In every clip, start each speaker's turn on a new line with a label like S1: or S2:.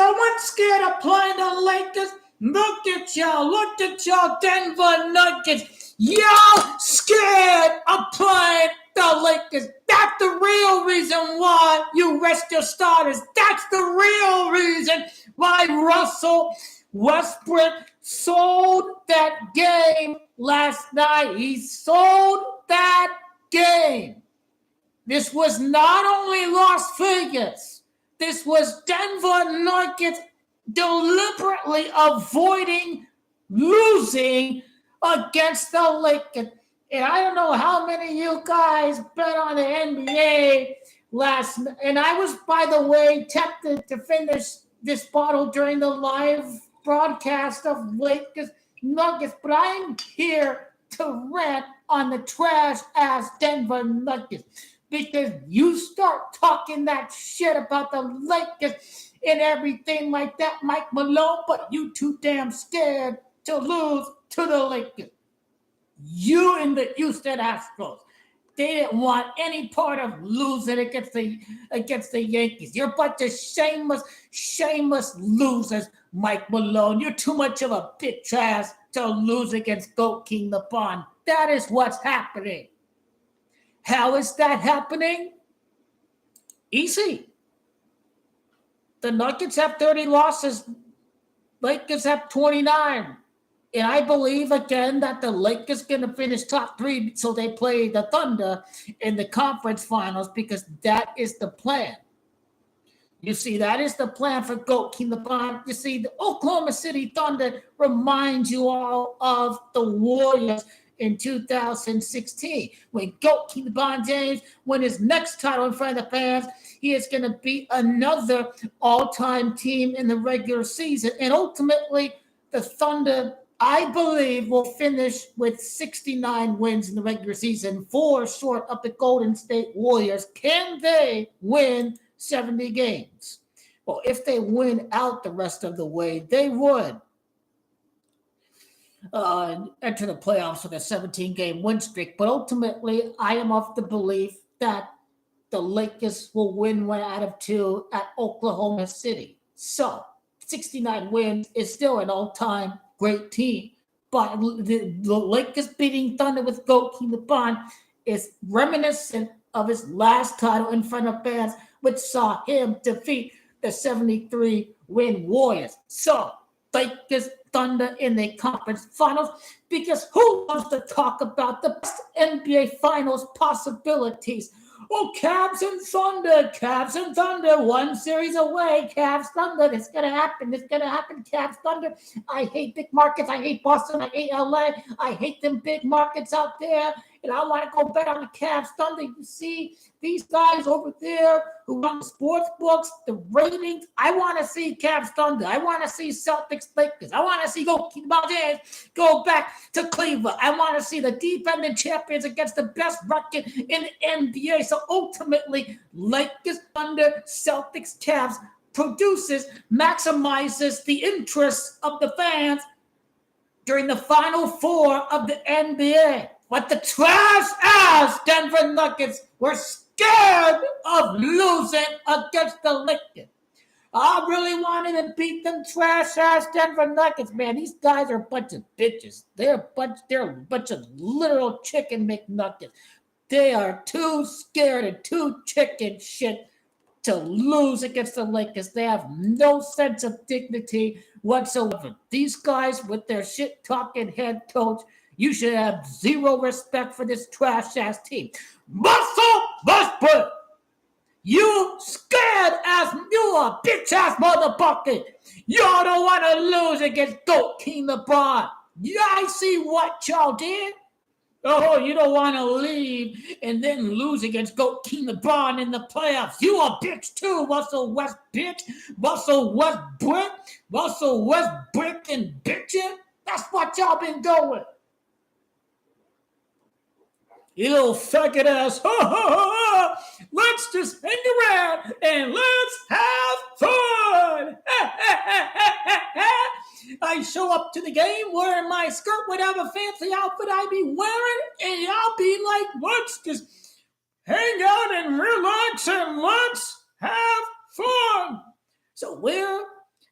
S1: Someone scared of playing the Lakers? Look at y'all, Denver Nuggets. Y'all scared of playing the Lakers. That's the real reason why you rest your starters. That's the real reason why Russell Westbrick sold that game last night. He sold that game. This was not only Las Vegas. This was Denver Nuggets deliberately avoiding losing against the Lakers. And I don't know how many of you guys bet on the NBA last night. And I was, by the way, tempted to finish this bottle during the live broadcast of Lakers Nuggets, but I'm here to rant on the trash-ass Denver Nuggets. Because you start talking that shit about the Lakers and everything like that, Mike Malone, but you too damn scared to lose to the Lakers. You and the Houston Astros, they didn't want any part of losing against the Yankees. You're a bunch of shameless losers, Mike Malone. You're too much of a bitch ass to lose against Goat King LeBron. That is what's happening. How is that happening? Easy. The Nuggets have 30 losses. Lakers have 29. And I believe, again, that the Lakers going to finish top 3, so they play the Thunder in the conference finals, because that is the plan. You see, that is the plan for Goat King LeBron. You see, the Oklahoma City Thunder reminds you all of the Warriors in 2016, when Goat King LeBron James won his next title in front of the fans. He is going to be another all-time team in the regular season. And ultimately, the Thunder, I believe, will finish with 69 wins in the regular season, 4 short of the Golden State Warriors. Can they win 70 games? Well, if they win out the rest of the way, they would enter the playoffs with a 17-game win streak. But ultimately, I am of the belief that the Lakers will win 1 out of 2 at Oklahoma City. So 69 wins is still an all-time great team. But the Lakers beating Thunder with Goat King LeBron is reminiscent of his last title in front of fans, which saw him defeat the 73-win Warriors. So Lakers Thunder in the conference finals, because who wants to talk about the best NBA finals possibilities? Oh, Cavs and Thunder, 1 series away. Cavs Thunder, it's gonna happen. Cavs Thunder. I hate big markets. I hate Boston. I hate LA. I hate them big markets out there. And I want to go bet on the Cavs Thunder. You see these guys over there who run the sports books, the ratings. I want to see Cavs Thunder. I want to see Celtics Lakers. I want to see go back to Cleveland. I want to see the defending champions against the best record in the NBA. So ultimately, Lakers Thunder, Celtics, Cavs maximizes the interests of the fans during the Final Four of the NBA. But the trash-ass Denver Nuggets were scared of losing against the Lakers. I really wanted to beat them trash-ass Denver Nuggets, man. These guys are a bunch of bitches. They're a bunch of literal chicken McNuggets. They are too scared and too chicken shit to lose against the Lakers. They have no sense of dignity whatsoever. These guys with their shit-talking head coach, you should have zero respect for this trash-ass team. Russell Westbrick, you scared-ass, you a bitch-ass motherfucker. Y'all don't want to lose against Goat King LeBron. Yeah, I see what y'all did. Oh, you don't want to leave and then lose against Goat King LeBron in the playoffs. You a bitch too, Russell Westbrick and bitching. That's what y'all been doing. You little faggot ass. Let's just hang around and let's have fun. I show up to the game wearing my skirt, whatever fancy outfit I be wearing, and y'all be like, let's just hang out and relax and let's have fun. So where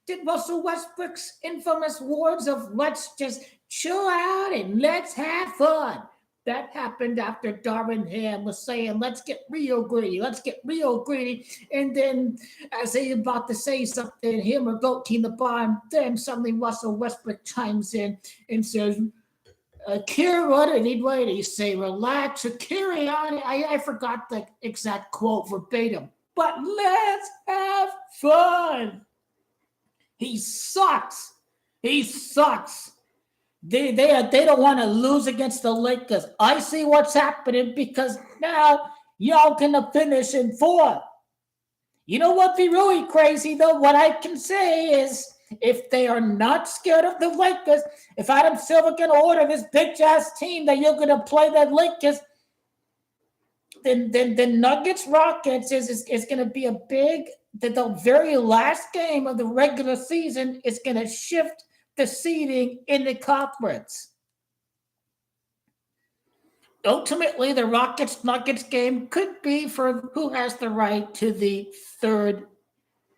S1: did Russell Westbrick's infamous words of "let's just chill out and let's have fun." That happened after Darvin Ham was saying, "Let's get real greedy, let's get real greedy." And then, as he about to say something, him or Goat Team the Bomb, then suddenly Russell Westbrick chimes in and says, Kira, what did he say? Relax or carry on. I forgot the exact quote verbatim. But let's have fun. He sucks. He sucks. They don't want to lose against the Lakers. I see what's happening because now y'all gonna finish in 4. You know what be really crazy though? What I can say is if they are not scared of the Lakers, if Adam Silver can order this bitch ass team that you're gonna play the Lakers, then Nuggets Rockets is gonna be a big the very last game of the regular season is gonna shift the seeding in the conference. Ultimately, the Rockets-Nuggets game could be for who has the right to the 3rd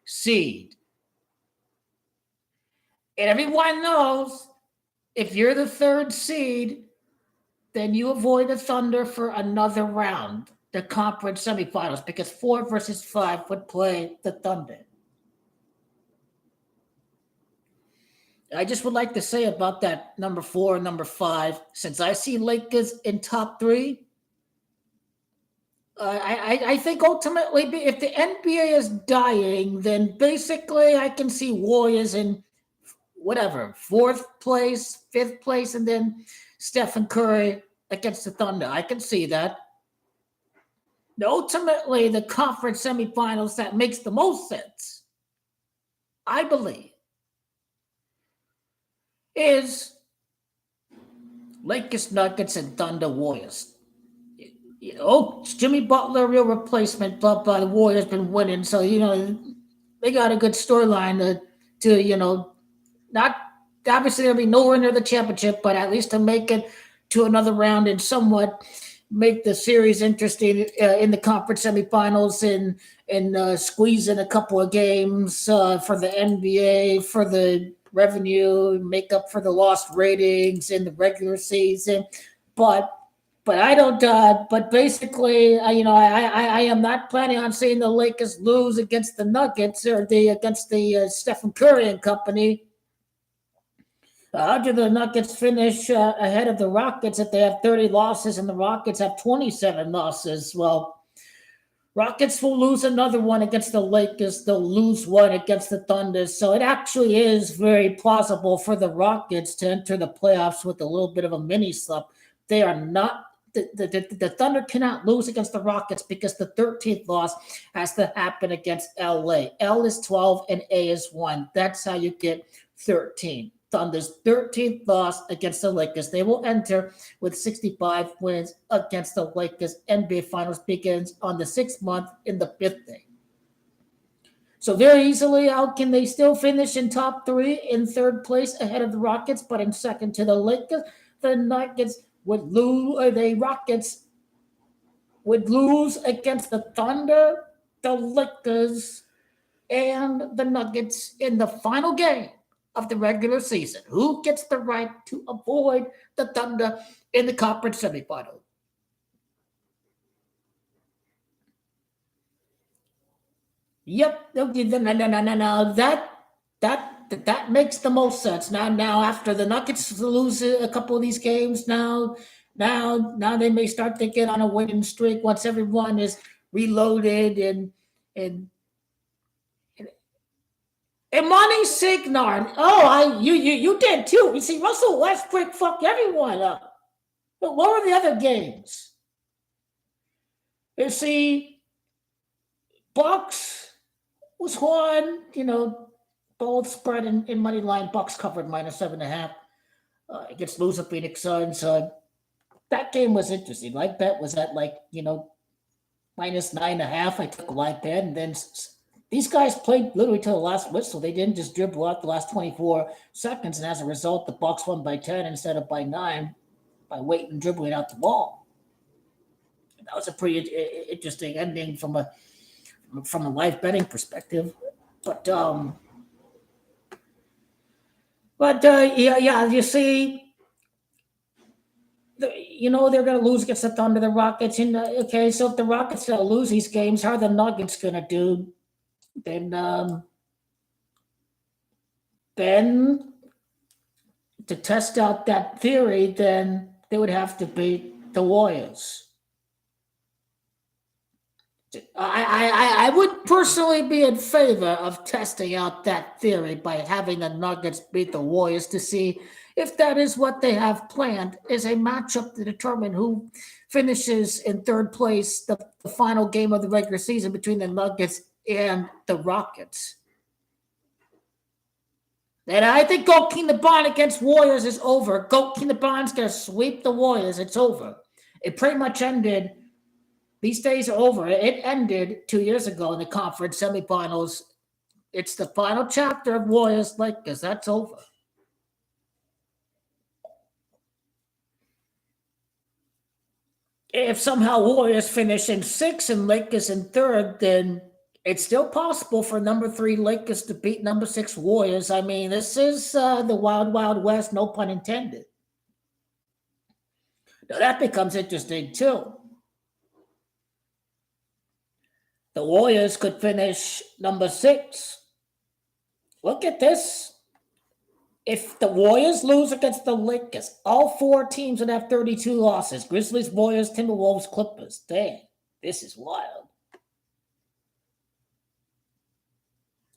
S1: seed. And everyone knows if you're the 3rd seed, then you avoid the Thunder for another round, the conference semifinals, because 4 versus 5 would play the Thunder. I just would like to say about that number 4 and number 5, since I see Lakers in top 3, I think ultimately if the NBA is dying, then basically I can see Warriors in whatever, 4th place, 5th place, and then Stephen Curry against the Thunder. I can see that. Ultimately, the conference semifinals that makes the most sense, I believe, is Lakers, Nuggets, and Thunder Warriors. You know, Jimmy Butler, real replacement, but the Warriors been winning, so they got a good storyline to not obviously there'll be nowhere near the championship, but at least to make it to another round and somewhat make the series interesting in the conference semifinals and squeeze in a couple of games for the NBA, for the revenue, make up for the lost ratings in the regular season. But I don't. But basically, I am not planning on seeing the Lakers lose against the Nuggets or against the Stephen Curry and company. How do the Nuggets finish ahead of the Rockets if they have 30 losses and the Rockets have 27 losses? Well, Rockets will lose another one against the Lakers. They'll lose one against the Thunder. So it actually is very plausible for the Rockets to enter the playoffs with a little bit of a mini slump. They are not. The Thunder cannot lose against the Rockets because the 13th loss has to happen against LA. L is 12 and A is 1. That's how you get 13. Thunder's 13th loss against the Lakers. They will enter with 65 wins against the Lakers. NBA Finals begins on the 6th month in the 5th day. So very easily, how can they still finish in top 3 in 3rd place ahead of the Rockets, but in 2nd to the Lakers? The Nuggets would lose. The Rockets would lose against the Thunder, the Lakers, and the Nuggets in the final game of the regular season. Who gets the right to avoid the Thunder in the conference semifinal? Yep. No. That makes the most sense. Now after the Nuggets lose a couple of these games, now they may start thinking on a winning streak once everyone is reloaded and Monty Signard. Oh, you did too. You see, Russell Westbrick fucked everyone up. But what were the other games? You see, Bucks was one. Both spread in money line. Bucks covered -7.5 against loser Phoenix Suns. That game was interesting. My bet was at -9.5. I took a live bet, and then these guys played literally till the last whistle. They didn't just dribble out the last 24 seconds, and as a result, the Bucks won by 10 instead of by 9 by waiting and dribbling out the ball. That was a pretty interesting ending from a live betting perspective. But But yeah, you see, they're going to lose against the Thunder, the Rockets. And okay, so if the Rockets lose these games, how are the Nuggets going to do? Then, then to test out that theory, then they would have to beat the Warriors. I would personally be in favor of testing out that theory by having the Nuggets beat the Warriors to see if that is what they have planned, is a matchup to determine who finishes in third place, the final game of the regular season between the Nuggets and the Rockets. And I think Goalkeeping the Bond against Warriors is over. Goalkeeping the Bond's going to sweep the Warriors. It's over. It pretty much ended. These days are over. It ended 2 years ago in the conference semifinals. It's the final chapter of Warriors Lakers. That's over. If somehow Warriors finish in 6th and Lakers in 3rd, then it's still possible for number 3 Lakers to beat number 6 Warriors. I mean, this is the wild, wild west, no pun intended. Now that becomes interesting too. The Warriors could finish number 6. Look at this. If the Warriors lose against the Lakers, all 4 teams would have 32 losses. Grizzlies, Warriors, Timberwolves, Clippers. Dang, this is wild.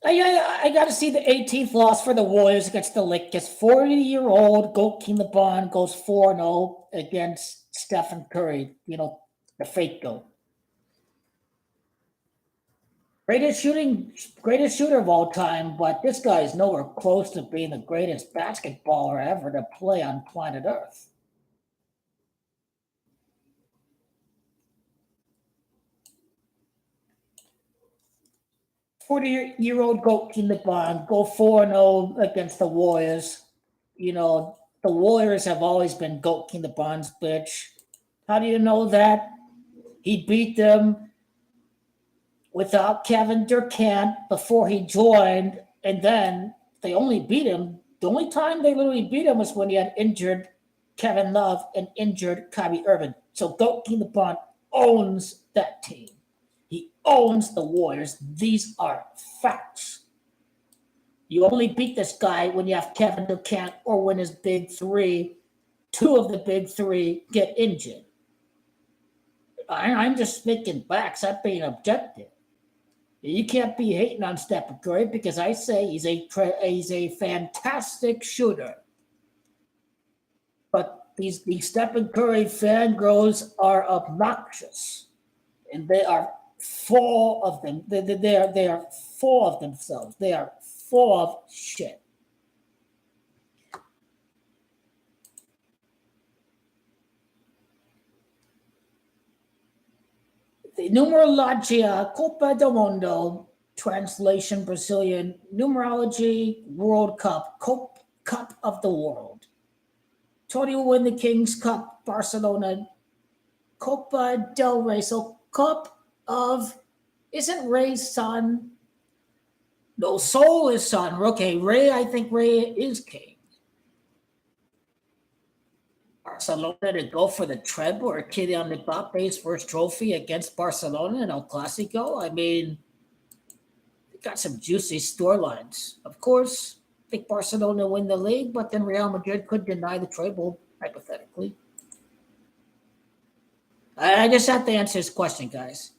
S1: I got to see the 18th loss for the Warriors against the Lakers. 40-year-old Goalkeeping the Bond goes 4-0 against Stephen Curry, the fake goat. Greatest shooter of all time, but this guy is nowhere close to being the greatest basketballer ever to play on planet Earth. "40-year-old Goalkeeping the Bond go 4-0 against the Warriors. The Warriors have always been Goalkeeping the Bond's bitch. How do you know that? He beat them without Kevin Durant before he joined, and then they only beat him. The only time they literally beat him was when he had injured Kevin Love and injured Kyrie Irving. So Goalkeeping the Bond owns that team. He owns the Warriors. These are facts. You only beat this guy when you have Kevin Durant or when his big 3, 2 of the big 3 get injured. I'm just speaking facts. I'm being objective. You can't be hating on Stephen Curry because I say he's a fantastic shooter. But these Stephen Curry fangirls are obnoxious, and they are full of them. They are full of themselves. They are full of shit. The Numerologia Copa do Mundo, translation Brazilian, Numerology World Cup, Cup of the World. Tony will win the Kings Cup, Barcelona, Copa del Rey. So Cup of, isn't Ray's son? No, Sol is son. Okay, Ray, I think Ray is king. Barcelona to go for the treble or Kylian Mbappe's first trophy against Barcelona in El Clasico. I mean, they got some juicy storylines. Of course, I think Barcelona win the league, but then Real Madrid could deny the treble, hypothetically. I just have to answer this question, guys.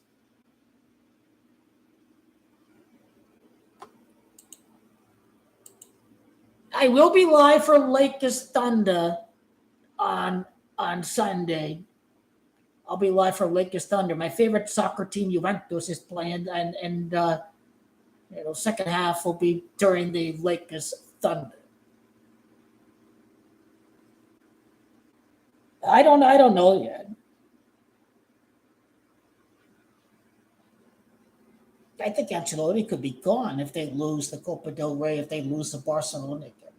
S1: I will be live for Lakers Thunder on Sunday. I'll be live for Lakers Thunder. My favorite soccer team, Juventus, is playing, and second half will be during the Lakers Thunder. I don't know yet. I think Ancelotti could be gone if they lose the Copa del Rey, if they lose the Barcelona game.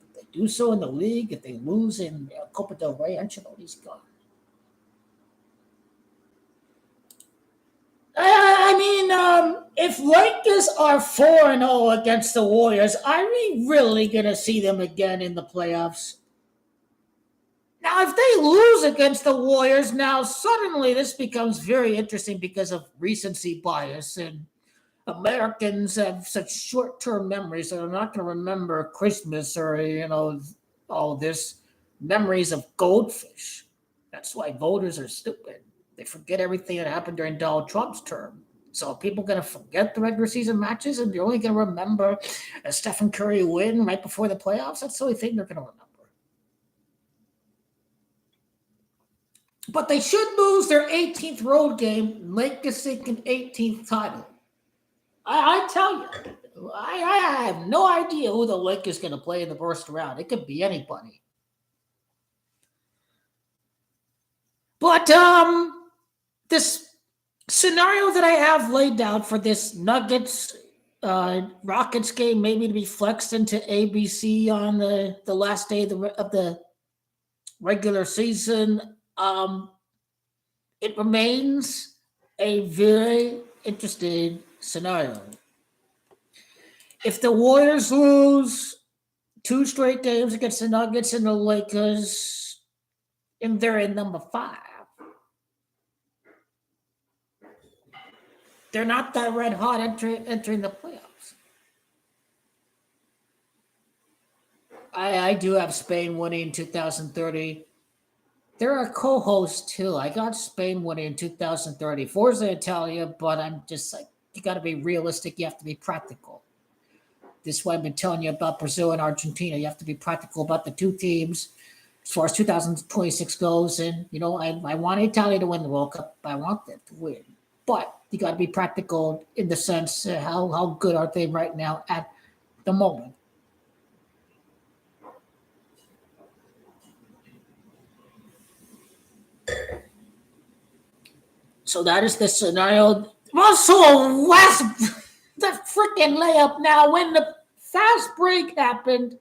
S1: If they do so in the league, if they lose in Copa del Rey, Ancelotti's gone. I mean, if Lakers are 4-0 against the Warriors, are we really going to see them again in the playoffs? Now, if they lose against the Warriors, now suddenly this becomes very interesting because of recency bias, and Americans have such short-term memories that they're not going to remember Christmas or all this memories of goldfish. That's why voters are stupid. They forget everything that happened during Donald Trump's term. So people going to forget the regular season matches, and they're only going to remember a Stephen Curry win right before the playoffs. That's the only thing they're going to remember. But they should lose their 18th road game, make the second 18th title. I tell you, I have no idea who the Lakers going to play in the first round. It could be anybody. But this scenario that I have laid down for this Nuggets Rockets game, maybe to be flexed into ABC on the last day of the regular season, it remains a very interesting scenario. If the Warriors lose 2 straight games against the Nuggets and the Lakers, and they're in number 5, they're not that red hot entering the playoffs. I do have Spain winning in 2030. There are co-hosts too. I got Spain winning in 2030. Forza Italia, but I'm just like, you got to be realistic. You have to be practical. This is why I've been telling you about Brazil and Argentina. You have to be practical about the 2 teams as far as 2026 goes. And, I want Italia to win the World Cup. I want them to win. But you got to be practical in the sense how good are they right now at the moment. So that is the scenario. Also, the freaking layup now. When the fast break happened,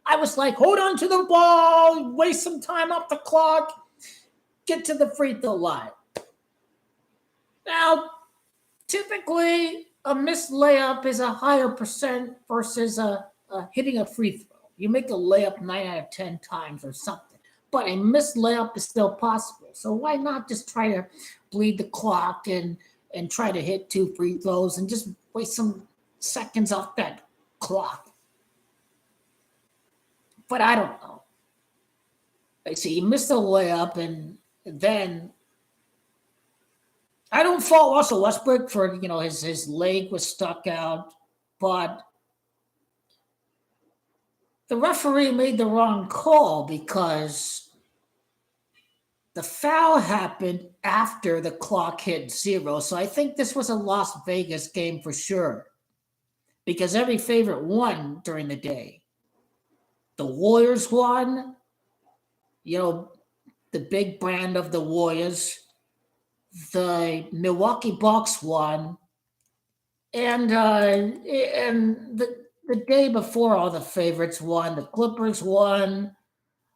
S1: I was like, hold on to the ball, waste some time off the clock, get to the free throw line. Now, typically, a missed layup is a higher percent versus hitting a free throw. You make a layup 9 out of 10 times or something. But a missed layup is still possible. So why not just try to bleed the clock and try to hit 2 free throws and just waste some seconds off that clock? But I don't know. I see he missed a layup, and then I don't fault Russell Westbrick for his leg was stuck out, but the referee made the wrong call because the foul happened after the clock hit 0. So I think this was a Las Vegas game for sure, because every favorite won during the day. The Warriors won, the big brand of the Warriors. The Milwaukee Bucks won, and the day before, all the favorites won. The Clippers won.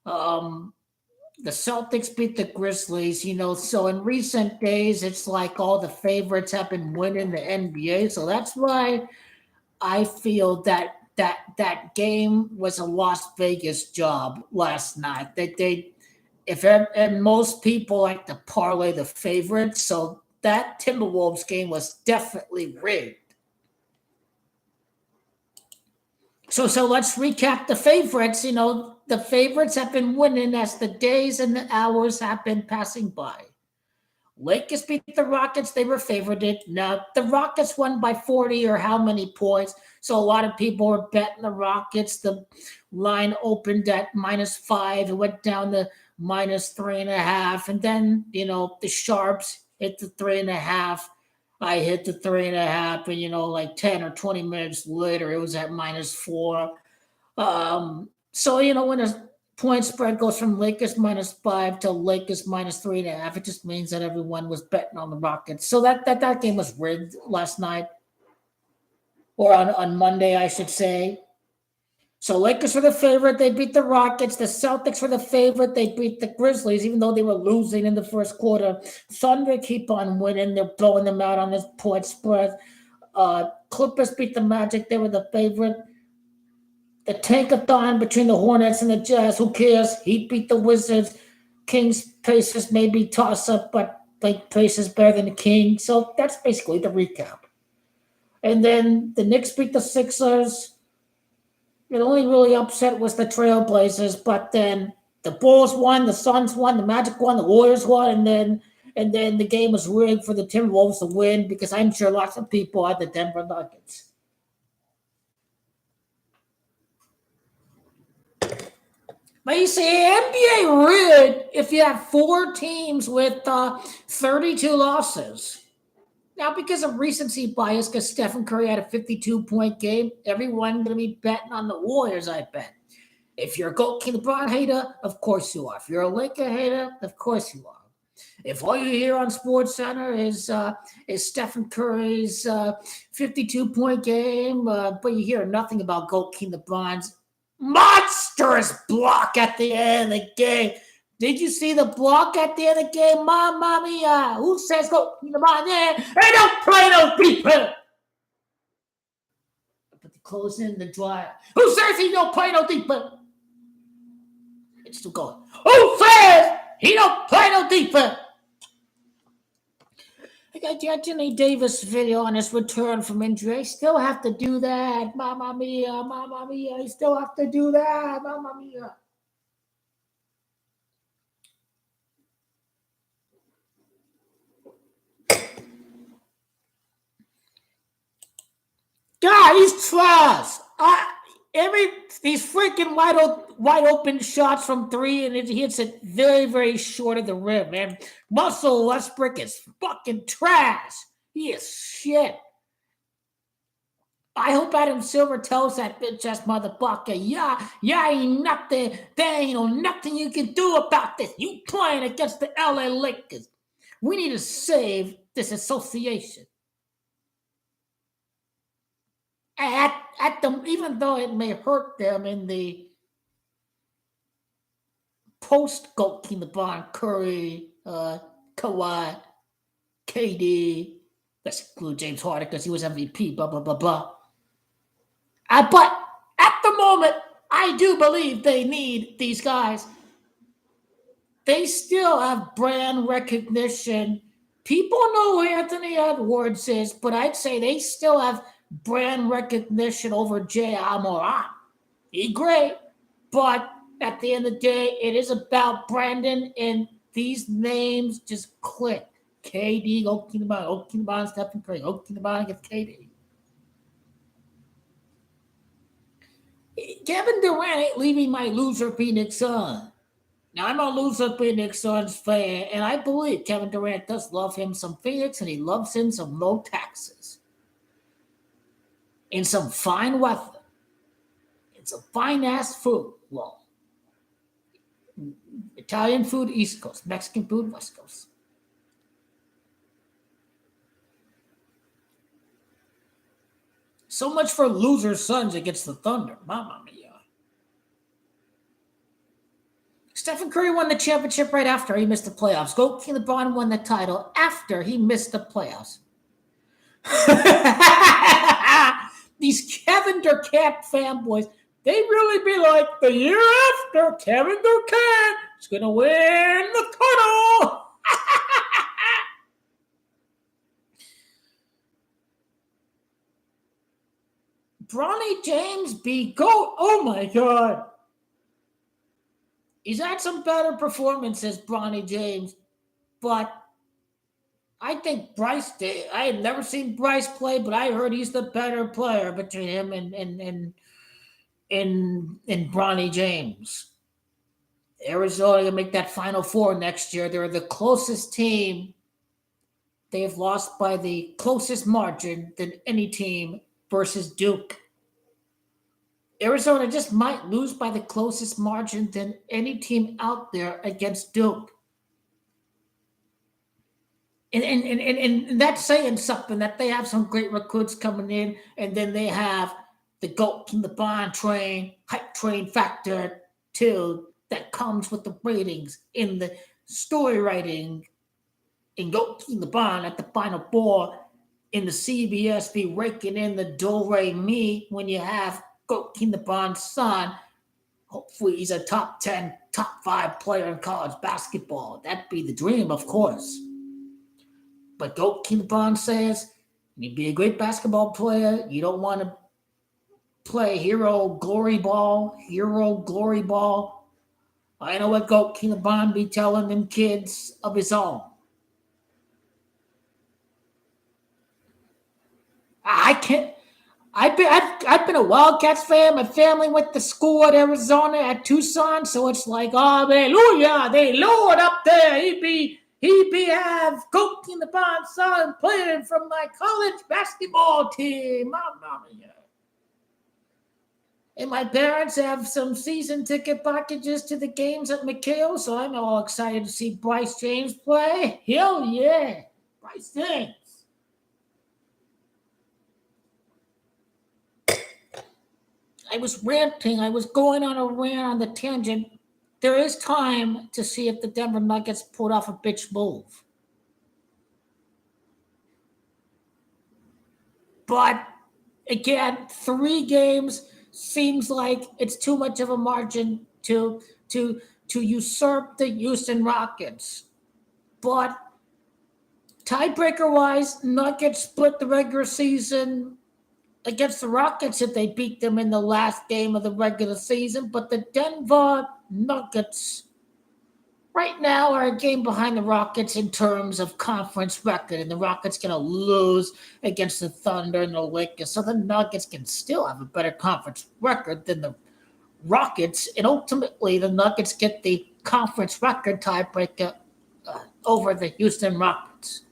S1: The Celtics beat the Grizzlies, so in recent days, it's like all the favorites have been winning the NBA. So that's why I feel that game was a Las Vegas job last night. And most people like to parlay the favorites. So that Timberwolves game was definitely rigged. So let's recap the favorites. The favorites have been winning as the days and the hours have been passing by. Lakers beat the Rockets. They were favored. Now, the Rockets won by 40 or how many points. So a lot of people were betting the Rockets. The line opened at -5. It went down to -3.5. And then, the Sharps hit the 3.5. I hit the 3.5. And, like 10 or 20 minutes later, it was at -4. So, when a point spread goes from Lakers -5 to Lakers -3.5, it just means that everyone was betting on the Rockets. So that game was rigged last night, or on Monday, I should say. So Lakers were the favorite. They beat the Rockets. The Celtics were the favorite. They beat the Grizzlies, even though they were losing in the first quarter. Thunder keep on winning. They're blowing them out on this point spread. Clippers beat the Magic. They were the favorite. The tankathon between the Hornets and the Jazz. Who cares? Heat beat the Wizards. Kings, Pacers, maybe toss up, but like Pacers better than the Kings. So that's basically the recap. And then the Knicks beat the Sixers. The only really upset was the Trailblazers, but then the Bulls won, the Suns won, the Magic won, the Warriors won, and then the game was rigged for the Timberwolves to win because I'm sure lots of people had the Denver Nuggets. But you see, NBA rigged if you have 4 teams with 32 losses. Now, because of recency bias, because Stephen Curry had a 52-point game, everyone going to be betting on the Warriors, I bet. If you're a LeBron hater, of course you are. If you're a Laker hater, of course you are. If all you hear on SportsCenter is Stephen Curry's 52-point game, but you hear nothing about LeBron's monstrous block at the end of the game. Did you see the block at the end of the game? Mamma mia. Who says LeBron there? They don't play no defense. Put the clothes in the dryer. Who says he don't play no defense? It's still going. Who says he don't play no defense? I got Anthony Davis video on his return from injury. I still have to do that. Mamma mia, mamma mia. I still have to do that. Mamma mia. God, he's trash. These freaking wide open shots from 3, and he hits it very, very short of the rim, man. Russell Westbrick is fucking trash. He is shit. I hope Adam Silver tells that bitch ass motherfucker, yeah, ain't nothing. There ain't nothing you can do about this. You playing against the LA Lakers. We need to save this association. At them, even though it may hurt them in the post-Goalkeeper LeBron, Curry, Kawhi, KD, let's include James Harden because he was MVP, blah, blah, blah, blah. But at the moment, I do believe they need these guys. They still have brand recognition. People know who Anthony Edwards is, but I'd say they still have brand recognition over J.R. Moran. He's great, but at the end of the day, it is about Brandon, and these names just click. KD, Oklahoma, Stephen Curry, Oklahoma against KD. Kevin Durant ain't leaving my loser Phoenix Suns. Now, I'm a loser Phoenix Suns fan, and I believe Kevin Durant does love him some Phoenix, and he loves him some low taxes. And some fine weather. And some fine-ass food. Well, Italian food, East Coast. Mexican food, West Coast. So much for loser Suns against the Thunder. Mamma mia. Stephen Curry won the championship right after he missed the playoffs. LeBron won the title after he missed the playoffs. These Kevin Durant fanboys, they really be like, the year after, Kevin Durant is going to win the title. Bronny James be GOAT. Oh, my God. He's had some better performances, Bronny James, but I think Bryce did. I had never seen Bryce play, but I heard he's the better player between him and Bronny James. Arizona will make that Final Four next year. They're the closest team. They've lost by the closest margin than any team versus Duke. Arizona just might lose by the closest margin than any team out there against Duke. And that's saying something, that they have some great recruits coming in, and then they have the goat in the barn train, hype train factor 2 that comes with the ratings in the story writing in Goat in the Barn at the Final Four in the CBS be raking in the do-re-mi when you have Goat in the Barn's son. Hopefully he's a top 10, top 5 player in college basketball. That'd be the dream, of course. But Goat in the Barn says, you'd be a great basketball player. You don't want to play hero glory ball. I know what Goat King of Bond be telling them kids of his own. I can't. I've been a Wildcats fan. My family went to school at Arizona at Tucson, so it's like, oh, hallelujah, they Lord up there. He be have Goat King of Bond son playing from my college basketball team. And my parents have some season ticket packages to the games at McHale, so I'm all excited to see Bryce James play. Hell yeah, Bryce James. I was ranting. I was going on a rant on the tangent. There is time to see if the Denver Nuggets pulled off a bitch move. But again, 3 games seems like it's too much of a margin to usurp the Houston Rockets. But tiebreaker-wise, Nuggets split the regular season against the Rockets if they beat them in the last game of the regular season. But the Denver Nuggets right now are a game behind the Rockets in terms of conference record, and the Rockets going to lose against the Thunder and the Lakers. So the Nuggets can still have a better conference record than the Rockets, and ultimately the Nuggets get the conference record tiebreaker over the Houston Rockets.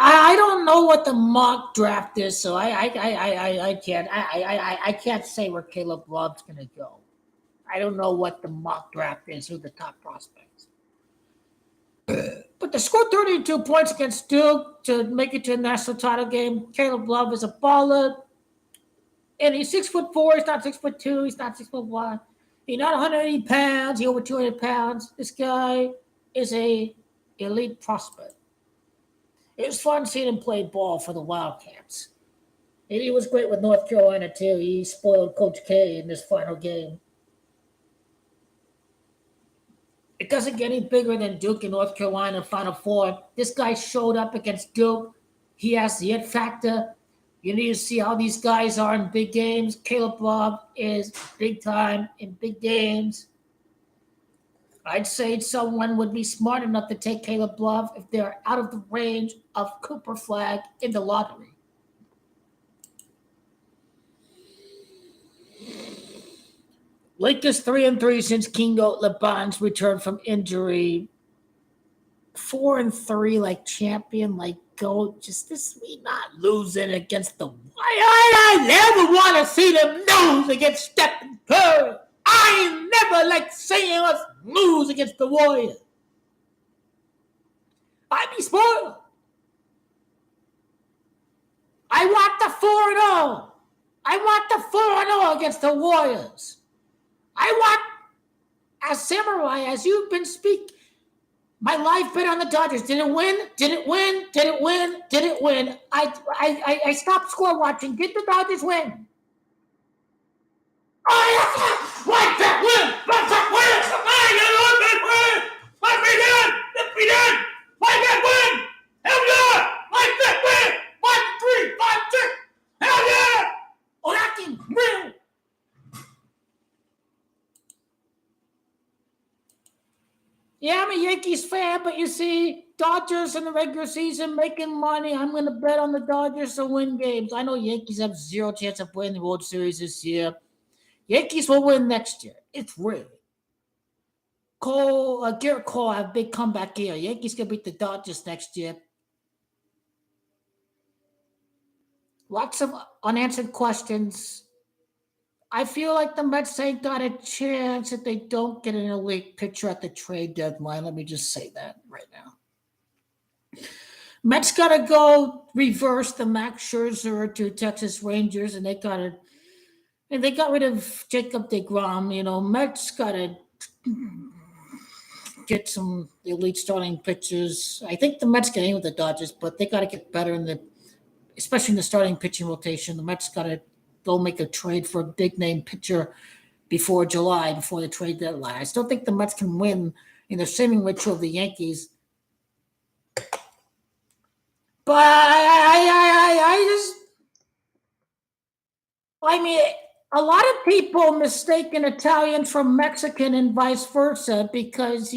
S1: I don't know what the mock draft is, so I can't say where Caleb Love's going to go. I don't know what the mock draft is, who the top prospects. But to score 32 points against Duke to make it to a national title game, Caleb Love is a baller. And he's 6'4", he's not 6'2", he's not 6'1". He's not 180 pounds, he's over 200 pounds. This guy is a elite prospect. It was fun seeing him play ball for the Wildcats. And he was great with North Carolina, too. He spoiled Coach K in this final game. It doesn't get any bigger than Duke and North Carolina Final Four. This guy showed up against Duke. He has the it factor. You need to see how these guys are in big games. Caleb Love is big time in big games. I'd say someone would be smart enough to take Caleb Love if they're out of the range of Cooper Flag in the lottery. Lakers 3-3 since Kingo LeBron's returned from injury. 4-3 like champion, like GOAT. Just this week not losing against the. I never want to see them lose against Stephen Curry. I never like seeing us lose against the Warriors. I'd be spoiled. I want the 4-0. I want the 4-0 against the Warriors. I want, as Samurai, as you've been speaking, my life bet on the Dodgers. Didn't win. I stopped score watching. Did the Dodgers win? Oh, like that win! Let that win! Let me did! Like that win! Hell yeah! Like that win! 5-3, 5-6! Hell yeah! Oh, that can win! Yeah, I'm a Yankees fan, but you see, Dodgers in the regular season making money. I'm going to bet on the Dodgers to win games. I know Yankees have 0 chance of winning the World Series this year. Yankees will win next year. It's real. Garrett Cole have a big comeback year. Yankees can beat the Dodgers next year. Lots of unanswered questions I feel like the Mets ain't got a chance if they don't get an elite pitcher at the trade deadline. Let me just say that right now. Mets got to go reverse the Max Scherzer to Texas Rangers, and they got rid of Jacob deGrom. Mets got to get some elite starting pitchers. I think the Mets get in with the Dodgers, but they got to get better especially in the starting pitching rotation. The Mets got to go make a trade for a big name pitcher before July, before the trade deadline. I still think the Mets can win in the swimming ritual of the Yankees. But I mean, a lot of people mistake an Italian from Mexican and vice versa because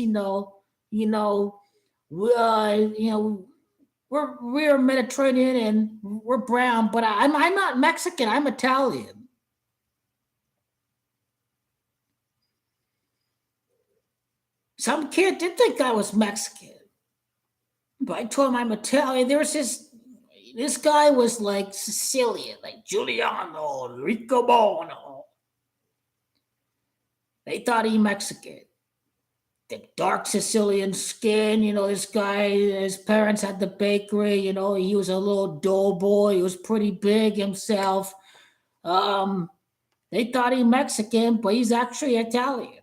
S1: we're Mediterranean and we're brown, but I'm not Mexican. I'm Italian. Some kid did think I was Mexican, but I told him I'm Italian. There was this guy was like Sicilian, like Giuliano, Rico Bono. They thought he Mexican. The dark Sicilian skin, this guy, his parents had the bakery, he was a little doughboy, he was pretty big himself. They thought he Mexican, but he's actually Italian.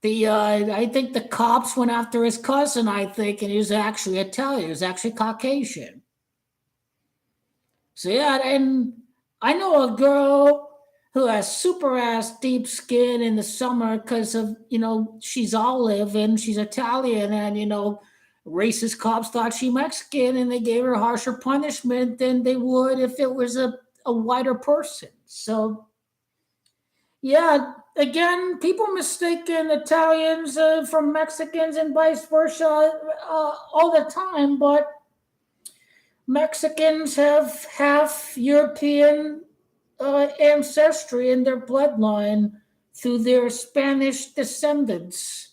S1: I think the cops went after his cousin, and he was actually Italian. He was actually Caucasian. So yeah, and I know a girl who has super ass deep skin in the summer because of, she's olive and she's Italian, and racist cops thought she Mexican, and they gave her harsher punishment than they would if it was a whiter person. So yeah, again, people mistaken Italians from Mexicans and vice versa all the time, but Mexicans have half European ancestry in their bloodline through their Spanish descendants.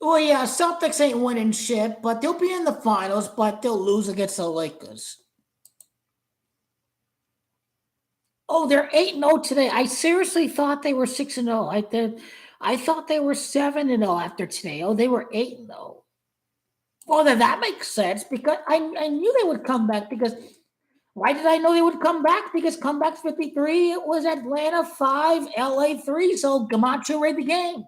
S1: Oh yeah, Celtics ain't winning shit, but they'll be in the finals, but they'll lose against the Lakers. Oh, they're 8-0 today. I seriously thought they were 6-0. I thought they were 7-0 after today. Oh, they were 8-0. Well, then that makes sense because I knew they would come back. Because why did I know they would come back? Because comeback 53, it was Atlanta 5, LA 3. So Camacho read the game.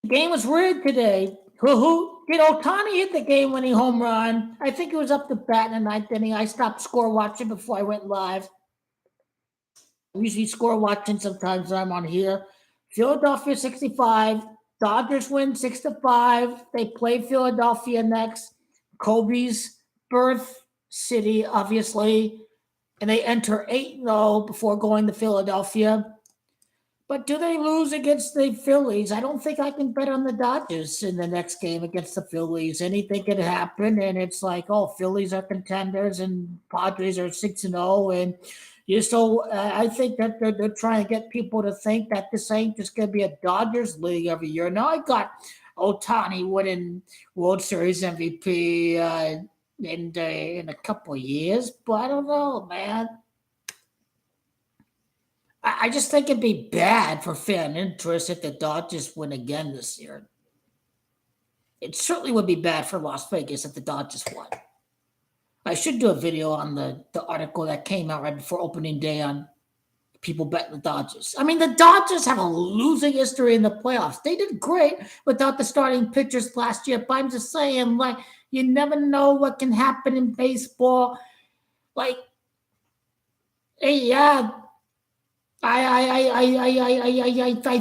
S1: The game was rigged today. Did Ohtani hit the game-winning home run? I think it was up to bat in the ninth inning. I stopped score watching before I went live. I usually score watching sometimes when I'm on here. Philadelphia 65. Dodgers win 6-5. They play Philadelphia next. Kobe's birth city, obviously. And they enter 8-0 before going to Philadelphia. But do they lose against the Phillies? I don't think I can bet on the Dodgers in the next game against the Phillies. Anything could happen, and it's like, oh, Phillies are contenders and Padres are 6-0, and I think that they're trying to get people to think that this ain't just going to be a Dodgers league every year. Now I got Ohtani winning World Series MVP in a couple of years, but I don't know, man. I just think it'd be bad for fan interest if the Dodgers win again this year. It certainly would be bad for Las Vegas if the Dodgers won. I should do a video on the article that came out right before opening day on people betting the Dodgers. I mean, the Dodgers have a losing history in the playoffs. They did great without the starting pitchers last year, but I'm just saying, like, you never know what can happen in baseball. Like, hey, yeah, I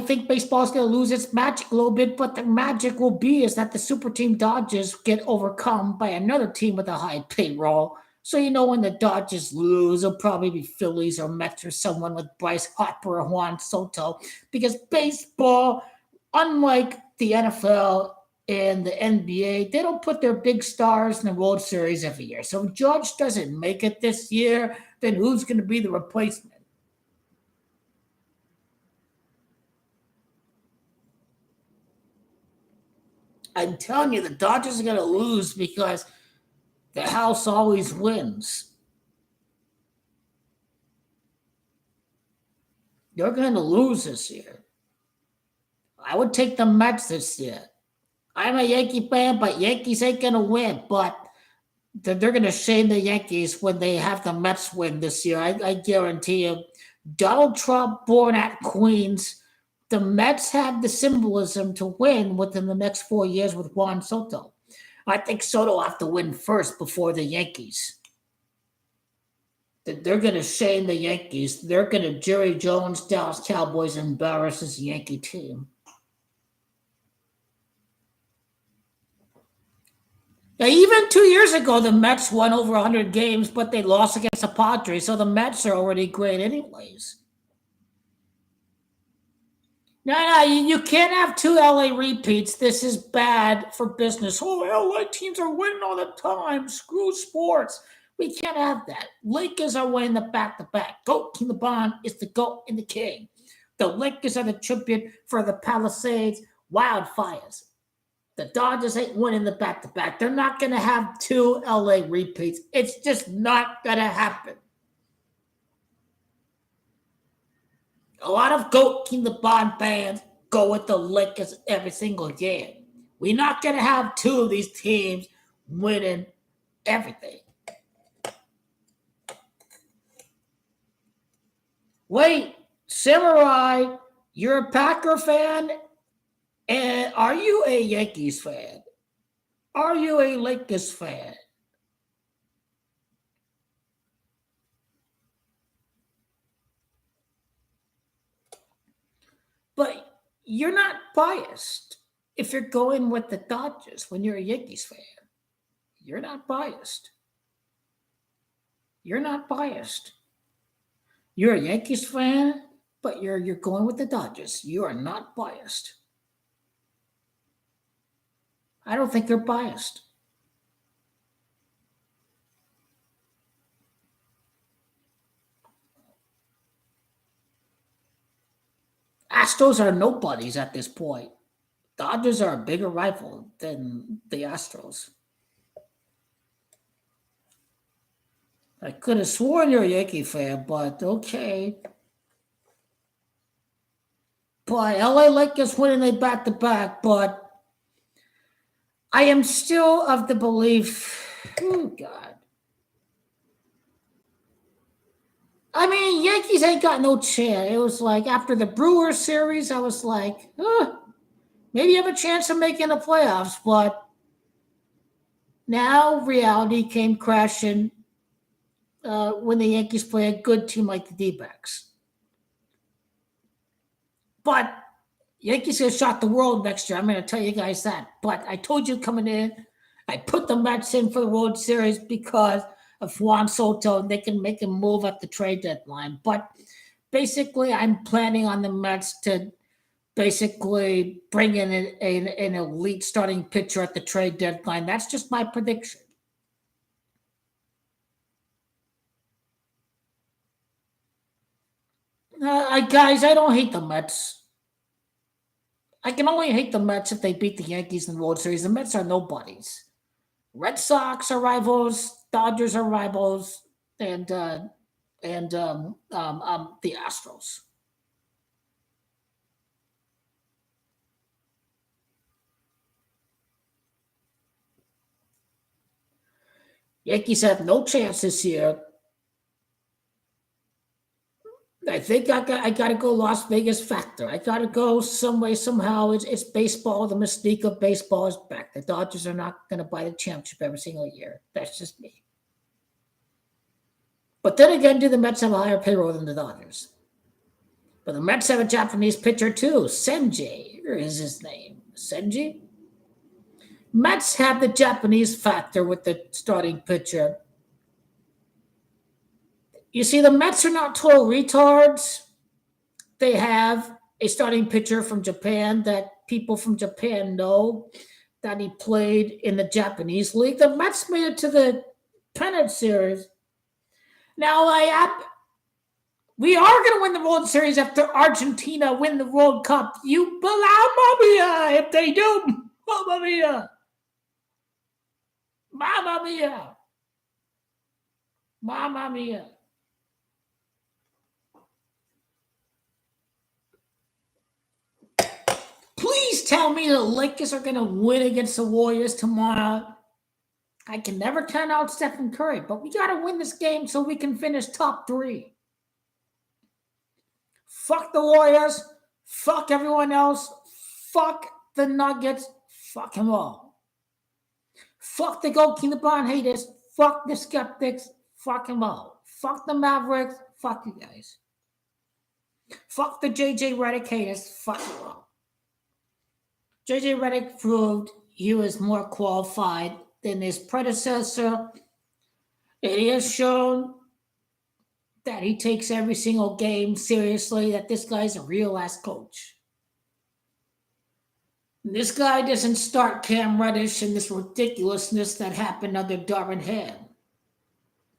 S1: think baseball's going to lose its magic a little bit, but the magic will be is that the super team Dodgers get overcome by another team with a high payroll. So when the Dodgers lose, it'll probably be Phillies or Mets or someone with Bryce Harper or Juan Soto, because baseball, unlike the NFL and the NBA, they don't put their big stars in the World Series every year. So if Judge doesn't make it this year, then who's going to be the replacement? I'm telling you, the Dodgers are going to lose because the house always wins. They're going to lose this year. I would take the Mets this year. I'm a Yankee fan, but Yankees ain't going to win. But they're going to shame the Yankees when they have the Mets win this year. I guarantee you. Donald Trump, born at Queens, the Mets have the symbolism to win within the next 4 years with Juan Soto. I think Soto will have to win first before the Yankees. They're going to shame the Yankees. They're going to Jerry Jones, Dallas Cowboys, embarrass this Yankee team. Now, even 2 years ago, the Mets won over 100 games, but they lost against the Padres, so the Mets are already great anyways. No, you can't have two LA repeats. This is bad for business. Oh, LA teams are winning all the time. Screw sports. We can't have that. Lakers are winning the back-to-back. GOAT King LeBron is the GOAT and the king. The Lakers are the champion for the Palisades Wildfires. The Dodgers ain't winning the back-to-back. They're not going to have two LA repeats. It's just not going to happen. A lot of GOAT King LeBron fans go with the Lakers every single year. We're not going to have two of these teams winning everything. Wait, Samurai, you're a Packer fan? And are you a Yankees fan? Are you a Lakers fan? But you're not biased if you're going with the Dodgers when you're a Yankees fan. You're not biased. You're not biased. You're a Yankees fan, but you're going with the Dodgers. You are not biased. I don't think you're biased. Astros are nobodies at this point. Dodgers are a bigger rival than the Astros. I could have sworn you're a Yankee fan, but okay. But LA Lakers winning a back-to-back, but I am still of the belief, oh God. I mean, Yankees ain't got no chance. It was like after the Brewers series, I was like, maybe you have a chance of making the playoffs, but now reality came crashing when the Yankees play a good team like the D-backs. But Yankees going to shock the world next year. I'm going to tell you guys that. But I told you coming in, I put the Mets in for the World Series because of Juan Soto. They can make a move at the trade deadline. But basically, I'm planning on the Mets to basically bring in an elite starting pitcher at the trade deadline. That's just my prediction. Guys, I don't hate the Mets. I can only hate the Mets if they beat the Yankees in the World Series. The Mets are nobodies. Red Sox are rivals. Dodgers are rivals, and the Astros. Yankees have no chance this year. I think I got to go Las Vegas factor. I got to go some way, somehow. It's baseball. The mystique of baseball is back. The Dodgers are not going to buy the championship every single year. That's just me. But then again, do the Mets have a higher payroll than the Dodgers? But the Mets have a Japanese pitcher too. Senji, here is his name. Senji? Mets have the Japanese factor with the starting pitcher. You see, the Mets are not total retards. They have a starting pitcher from Japan that people from Japan know that he played in the Japanese league. The Mets made it to the pennant series. Now, we are going to win the World Series after Argentina win the World Cup. You allow me if they do. Mamma mia! Mamma mia! Mamma mia! Please tell me the Lakers are going to win against the Warriors tomorrow. I can never turn out Stephen Curry, but we got to win this game so we can finish top 3. Fuck the Warriors. Fuck everyone else. Fuck the Nuggets. Fuck them all. Fuck the goalkeeper haters. Fuck the skeptics. Fuck them all. Fuck the Mavericks. Fuck you guys. Fuck the JJ Redick haters. Fuck you all. JJ Redick proved he was more qualified than his predecessor. And he has shown that he takes every single game seriously, that this guy's a real-ass coach. And this guy doesn't start Cam Reddish and this ridiculousness that happened under Darvin Ham.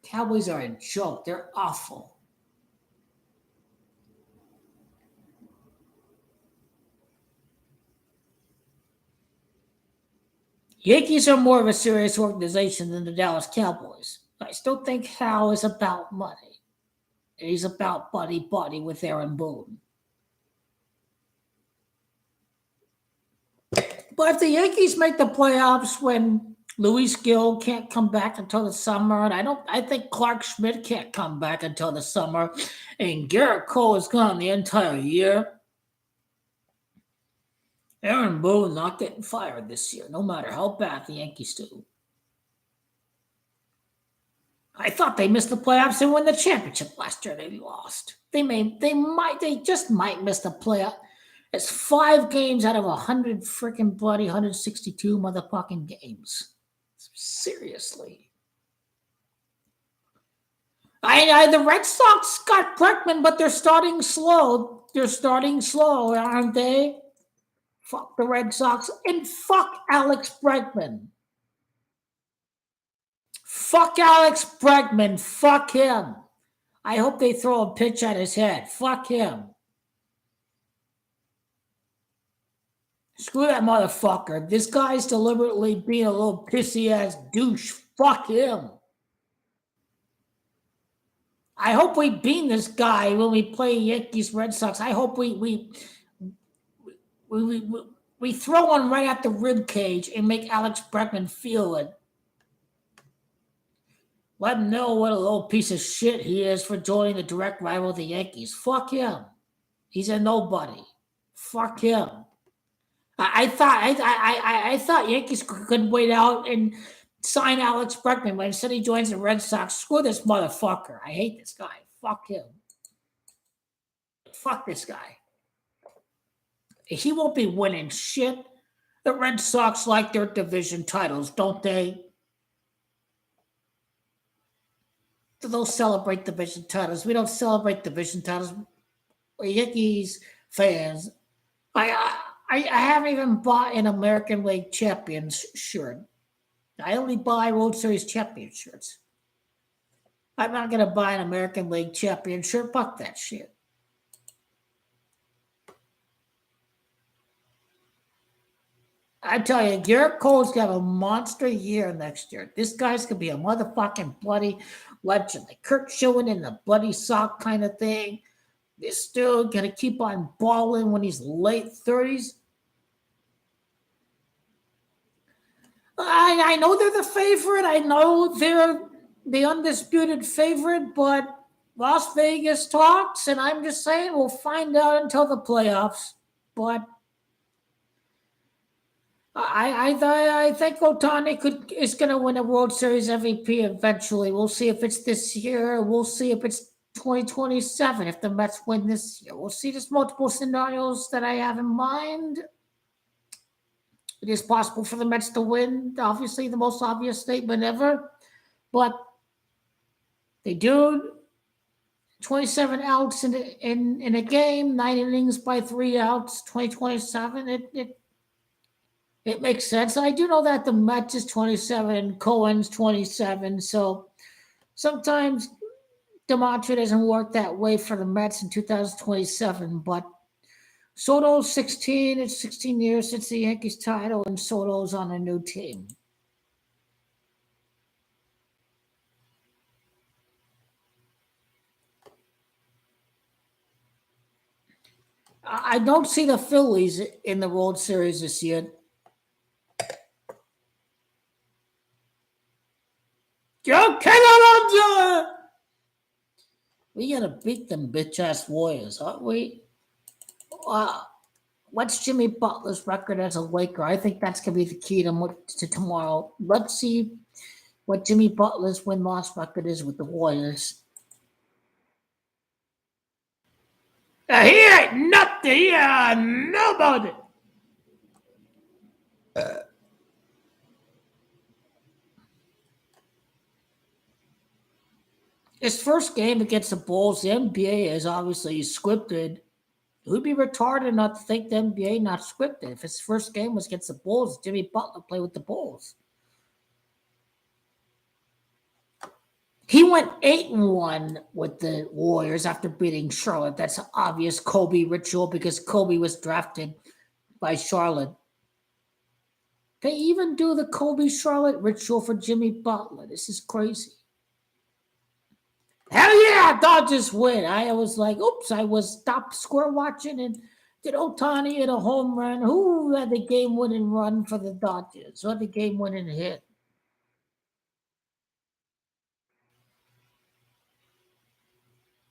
S1: Cowboys are a joke. They're awful. Yankees are more of a serious organization than the Dallas Cowboys. I still think Hal is about money. And he's about buddy-buddy with Aaron Boone. But if the Yankees make the playoffs when Luis Gil can't come back until the summer, and I think Clark Schmidt can't come back until the summer, and Garrett Cole is gone the entire year, Aaron Boone not getting fired this year, no matter how bad the Yankees do. I thought they missed the playoffs and won the championship last year. They lost. They just might miss the playoff. It's 5 games out of 100 freaking bloody 162 motherfucking games. Seriously. The Red Sox got Bregman, but they're starting slow. Aren't they? Fuck the Red Sox and fuck Alex Bregman. Fuck Alex Bregman. Fuck him. I hope they throw a pitch at his head. Fuck him. Screw that motherfucker. This guy's deliberately being a little pissy-ass douche. Fuck him. I hope we beat this guy when we play Yankees Red Sox. I hope we throw one right at the rib cage and make Alex Bregman feel it. Let him know what a little piece of shit he is for joining the direct rival of the Yankees. Fuck him. He's a nobody. Fuck him. I thought Yankees could wait out and sign Alex Bregman, but instead he joins the Red Sox. Screw this motherfucker. I hate this guy. Fuck him. Fuck this guy. He won't be winning shit. The Red Sox like their division titles, don't they? They'll celebrate division titles. We don't celebrate division titles. We're Yankees fans. I haven't even bought an American League Champions shirt. I only buy World Series champion shirts. I'm not going to buy an American League champion shirt. Fuck that shit. I tell you, Garrett Cole's got a monster year next year. This guy's going to be a motherfucking bloody legend. Like Kurt Schilling in the bloody sock kind of thing. They're still going to keep on balling when he's late 30s. I know they're the favorite. I know they're the undisputed favorite, but Las Vegas talks, and I'm just saying we'll find out until the playoffs. But I think Ohtani is going to win a World Series MVP eventually. We'll see if it's this year. We'll see if it's 2027 if the Mets win this year. We'll see. There's multiple scenarios that I have in mind. It is possible for the Mets to win. Obviously, the most obvious statement ever. But they do 27 outs in a game, 9 innings by 3 outs, 2027. It makes sense. I do know that the Mets is 27 and Cohen's 27. So sometimes DeMontre doesn't work that way for the Mets in 2027. But Soto's 16. It's 16 years since the Yankees title, and Soto's on a new team. I don't see the Phillies in the World Series this year. We gotta beat them bitch-ass Warriors, aren't we? What's Jimmy Butler's record as a Laker? I think that's gonna be the key to tomorrow. Let's see what Jimmy Butler's win-loss record is with the Warriors. He ain't nothing. Yeah, nobody. His first game against the Bulls, the NBA is obviously scripted. Who'd be retarded not to think the NBA not scripted? If his first game was against the Bulls, Jimmy Butler played with the Bulls. He went 8-1 with the Warriors after beating Charlotte. That's an obvious Kobe ritual because Kobe was drafted by Charlotte. They even do the Kobe Charlotte ritual for Jimmy Butler. This is crazy. Hell yeah, Dodgers win. I was like, oops, I was stopped square watching, and did Ohtani hit a home run? Who had the game-winning run for the Dodgers? Who had the game-winning hit?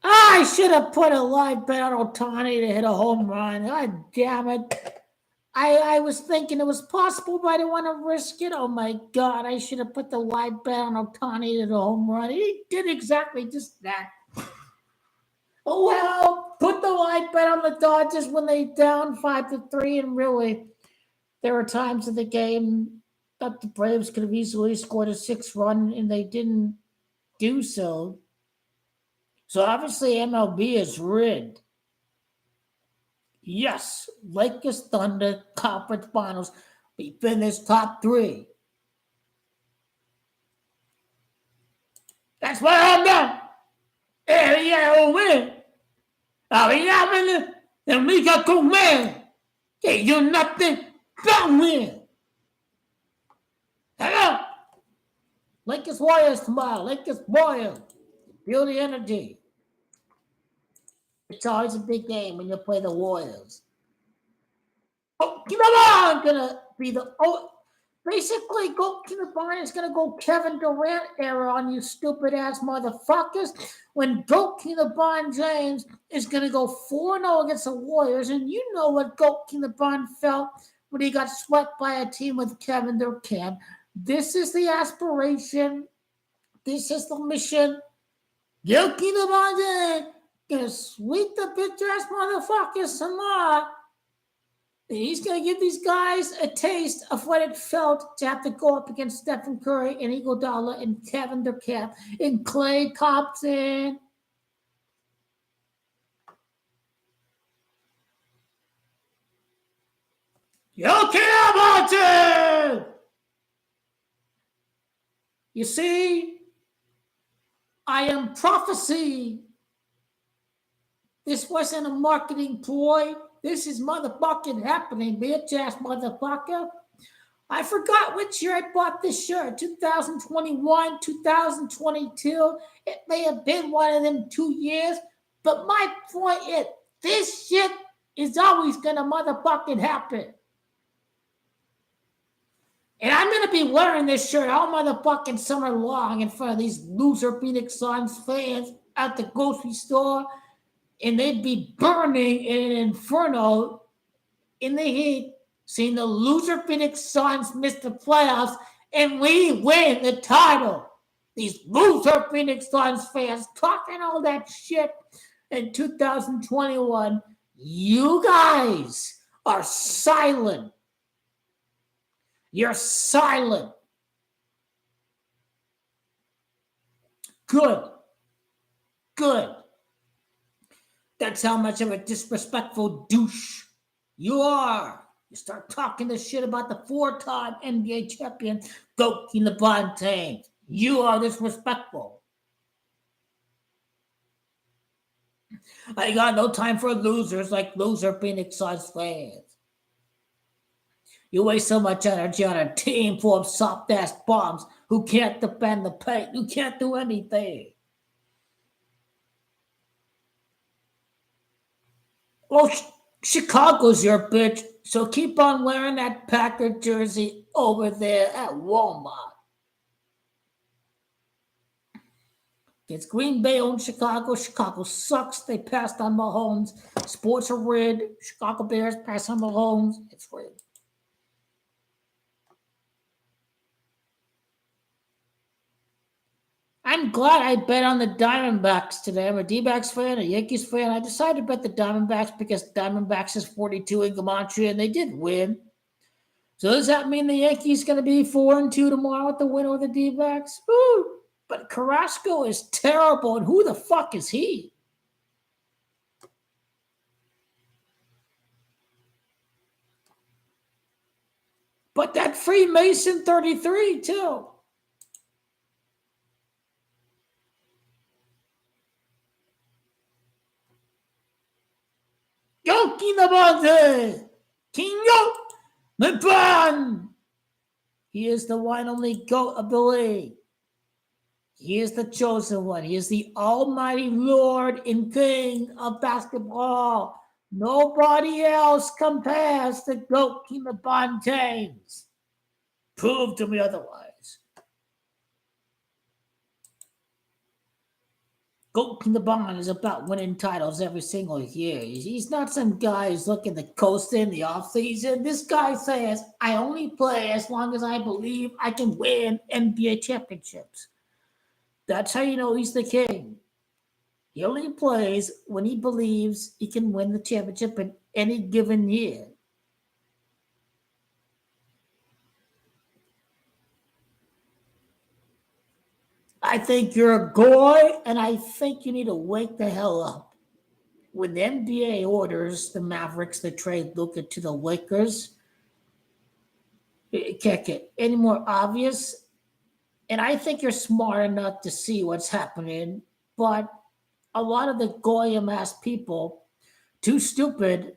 S1: I should have put a live bet on Ohtani to hit a home run. God damn it. I was thinking it was possible, but I didn't want to risk it. Oh my God, I should have put the live bet on Ohtani to the home run. He did exactly just that. Oh well, put the live bet on the Dodgers when they down 5-3, and really, there were times in the game that the Braves could have easily scored a 6-run, and they didn't do so. So obviously MLB is rigged. Yes, Lakers Thunder Conference Finals. We finished top 3. That's what I'm done. Yeah, we'll win. And we got to win. Hey, you're nothing but win. Hello. Lakers Warriors tomorrow. Lakers Warriors. Feel the energy. It's always a big game when you play the Warriors. Oh, come on! Gonna be the basically Goalkeeper is gonna go Kevin Durant era on you stupid ass motherfuckers. When Goalkeeper James is gonna go 4-0 against the Warriors, and you know what Goalkeeper felt when he got swept by a team with Kevin Durant. This is the aspiration. This is the mission. Goalkeeper James gonna sweep the bitch ass motherfuckers tomorrow. And he's going to give these guys a taste of what it felt to have to go up against Stephen Curry and Iguodala and Kevin Durant and Klay Thompson. You see, I am prophecy. This wasn't a marketing ploy. This is motherfucking happening, bitch ass motherfucker. I forgot which year I bought this shirt. 2021, 2022. It may have been one of them 2 years. But my point is, this shit is always gonna motherfucking happen. And I'm gonna be wearing this shirt all motherfucking summer long in front of these loser Phoenix Suns fans at the grocery store. And they'd be burning in an inferno in the heat, seeing the loser Phoenix Suns miss the playoffs, and we win the title. These loser Phoenix Suns fans talking all that shit in 2021. You guys are silent. You're silent. Good. That's how much of a disrespectful douche you are. You start talking this shit about the 4-time NBA champion, Goalkeeper LeBron James. You are disrespectful. I got no time for losers like loser Phoenix Suns fans. You waste so much energy on a team full of soft-ass bums who can't defend the paint, who can't do anything. Well, Chicago's your bitch, so keep on wearing that Packer jersey over there at Walmart. It's Green Bay owns Chicago. Chicago sucks. They passed on Mahomes. Sports are rigged. Chicago Bears pass on Mahomes. It's rigged. I'm glad I bet on the Diamondbacks today. I'm a D-backs fan, a Yankees fan. I decided to bet the Diamondbacks because Diamondbacks is 42 in Gematria, and they did win. So does that mean the Yankees going to be 4-2 tomorrow with the win over the D-backs? Ooh, but Carrasco is terrible, and who the fuck is he? But that Freemason 33 too. Yo, Kinabante! Kingo! Mepan! He is the one only GOAT of the league. He is the chosen one. He is the almighty Lord and King of basketball. Nobody else compares to GOAT Kinabante. Prove to me otherwise. GOAT Kinabante is about winning titles every single year. He's not some guy who's looking to coast in the offseason. This guy says, I only play as long as I believe I can win NBA championships. That's how you know he's the king. He only plays when he believes he can win the championship in any given year. I think you're a goy, and I think you need to wake the hell up. When the NBA orders the Mavericks to trade Luka to the Lakers, it can't get any more obvious. And I think you're smart enough to see what's happening, but a lot of the goyim-ass people too stupid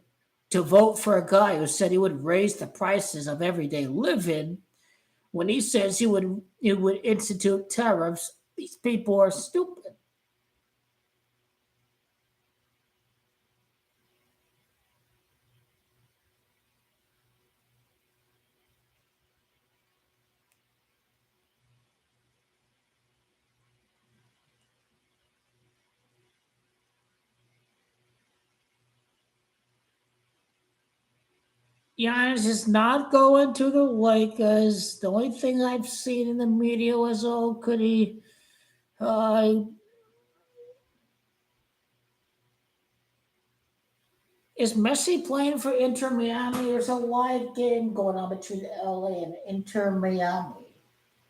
S1: to vote for a guy who said he would raise the prices of everyday living when he says he would institute tariffs. These people are stupid. Giannis is not going to the Lakers. The only thing I've seen in the media was, oh, could he? Is Messi playing for Inter Miami? There's a live game going on between LA and Inter Miami.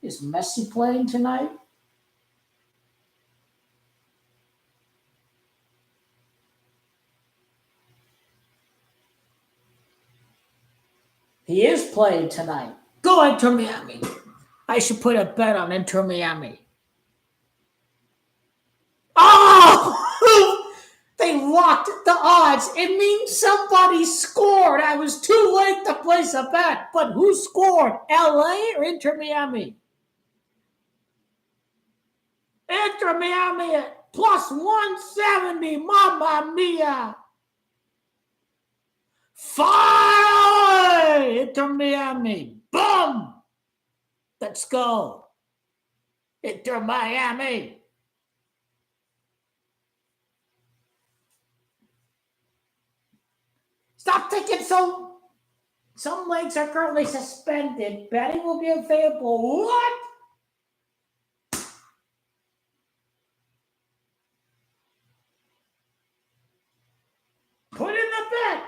S1: Is Messi playing tonight? He is playing tonight. Go Inter Miami. I should put a bet on Inter Miami. Oh! They locked the odds. It means somebody scored. I was too late to place a bet. But who scored? LA or Inter Miami? Inter Miami at plus 170. Mamma mia. Fire! Inter Miami. Boom! Let's go. Inter Miami. Stop thinking so. Some leagues are currently suspended. Betting will be available. What? Put in the bet.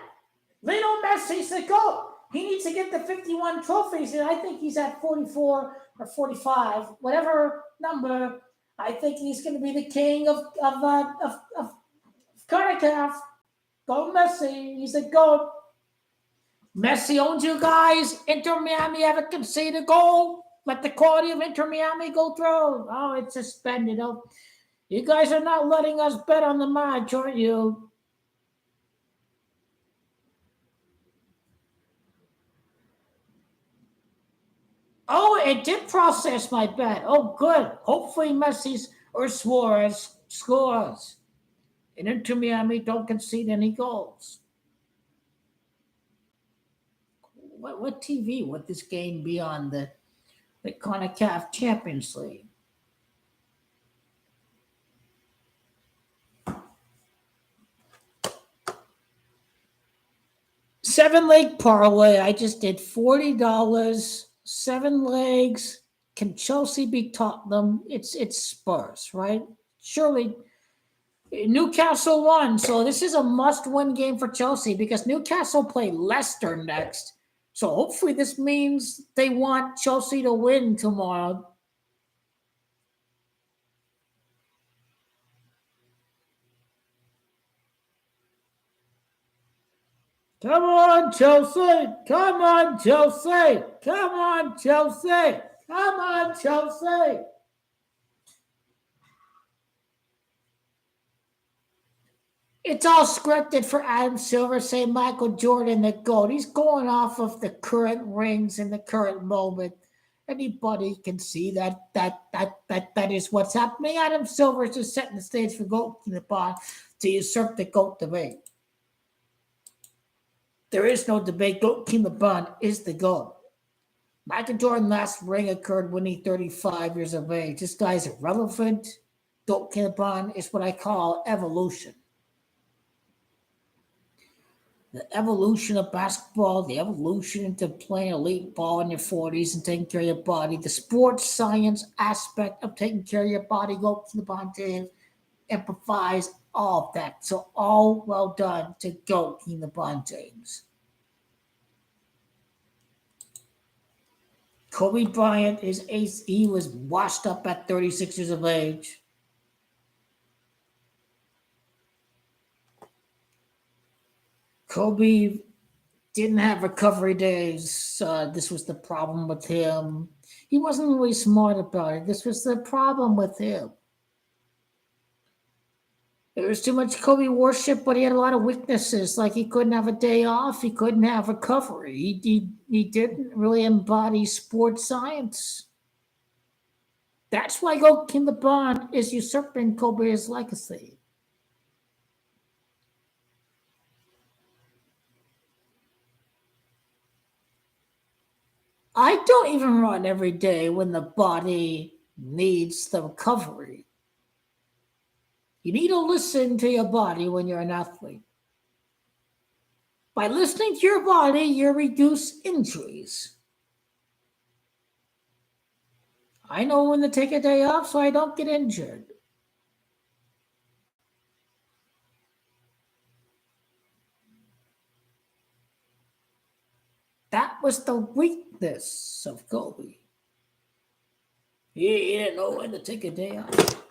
S1: Lionel Messi's the GOAT. He needs to get the 51 trophies, and I think he's at 44 or 45, whatever number. I think he's going to be the king of CONCACAF. Go Messi. He's a GOAT. Messi owns you guys. Inter Miami haven't conceded a goal. Let the quality of Inter Miami go through. Oh, it's suspended. Oh, You guys are not letting us bet on the match, aren't you? Oh, it did process my bet. Oh, good. Hopefully Messi's or Suarez scores. And Inter Miami don't concede any goals. What TV would this game be on? The CONCACAF Champions League? Seven-leg parlay. I just did $40. 7 legs. Can Chelsea beat Tottenham? It's Spurs, right? Surely Newcastle won, so this is a must-win game for Chelsea because Newcastle play Leicester next. So hopefully this means they want Chelsea to win tomorrow. Come on, Chelsea! Come on, Chelsea! Come on, Chelsea! Come on, Chelsea! It's all scripted for Adam Silver saying Michael Jordan the GOAT. He's going off of the current rings in the current moment. Anybody can see that is what's happening. Adam Silver is just setting the stage for GOAT in the bar to usurp the GOAT debate. There is no debate. GOAT King LeBron is the GOAT. Michael Jordan's last ring occurred when he's 35 years of age. This guy's irrelevant. GOAT King LeBron is what I call evolution. The evolution of basketball, the evolution into playing elite ball in your 40s and taking care of your body, the sports science aspect of taking care of your body, GOAT King LeBron James amplifies all of that. So all well done to GOAT King LeBron James. Kobe Bryant he was washed up at 36 years of age. Kobe didn't have recovery days. This was the problem with him. He wasn't really smart about it. This was the problem with him. There was too much Kobe worship, but he had a lot of weaknesses. Like he couldn't have a day off. He couldn't have recovery. He didn't really embody sports science. That's why GOAT King LeBron is usurping Kobe's legacy. I don't even run every day when the body needs the recovery. You need to listen to your body when you're an athlete. By listening to your body, you reduce injuries. I know when to take a day off so I don't get injured. That was the weakness of Kobe. He didn't know when to take a day off.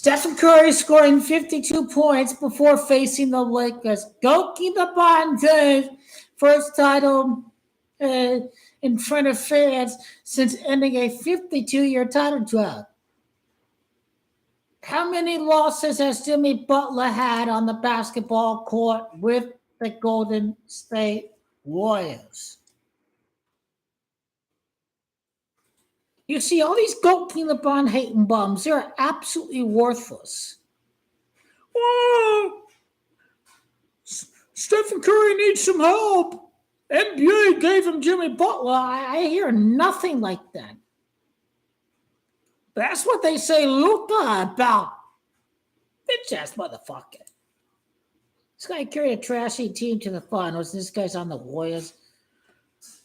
S1: Stephen Curry scoring 52 points before facing the Lakers. Go keep the bond James. First title in front of fans since ending a 52-year title drought. How many losses has Jimmy Butler had on the basketball court with the Golden State Warriors? You see, all these goalkeeping LeBron hating bums, they're absolutely worthless. Oh, Stephen Curry needs some help. NBA gave him Jimmy Butler. I hear nothing like that. That's what they say Luka about. Bitch ass motherfucker. This guy carried a trashy team to the finals. This guy's on the Warriors.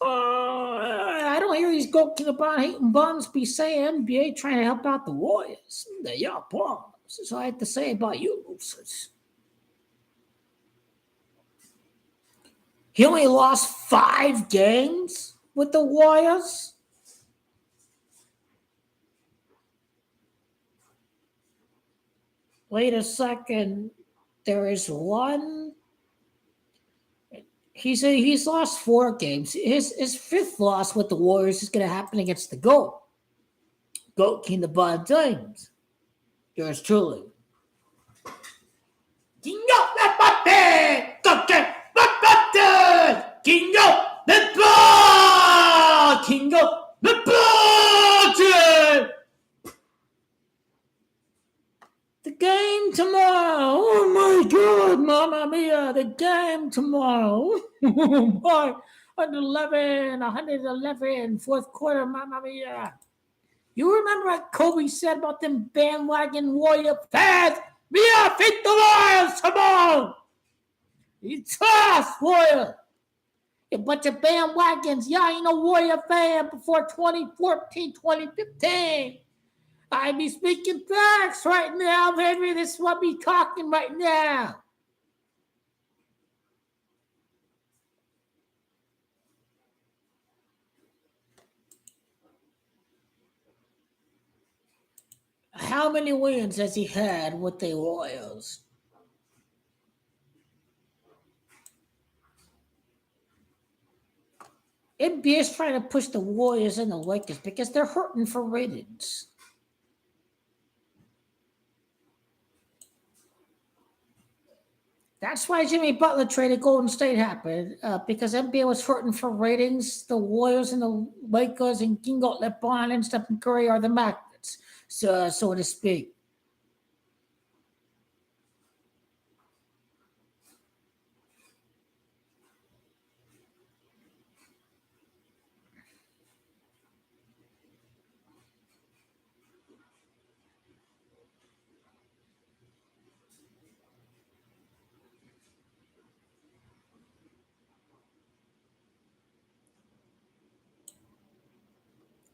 S1: I don't hear these goalkeeper hating bums be saying NBA trying to help out the Warriors. They're your bums. That's all I have to say about you losers. He only lost 5 games with the Warriors. Wait a second. There is one. He's lost 4 games. His 5th loss with the Warriors is going to happen against the GOAT. King the Bond James. Yours truly. King of the button! King of the ball! King of the button! The game tomorrow. Oh my God, Mamma Mia! The game tomorrow. Oh my, 111, 4th quarter, Mamma Mia! You remember what Kobe said about them bandwagon Warrior fans? Mia, beat the Warriors tomorrow. He's tough, Warrior. A bunch of bandwagons. Yeah, I ain't no Warrior fan before 2014, 2015. I be speaking facts right now, baby. This is what be talking right now. How many wins has he had with the Warriors? NBA is trying to push the Warriors and the Lakers because they're hurting for ratings. That's why Jimmy Butler traded Golden State happened, because NBA was hurting for ratings. The Warriors and the Lakers and Kingo LeBron and Stephen Curry are the magnets, so to speak.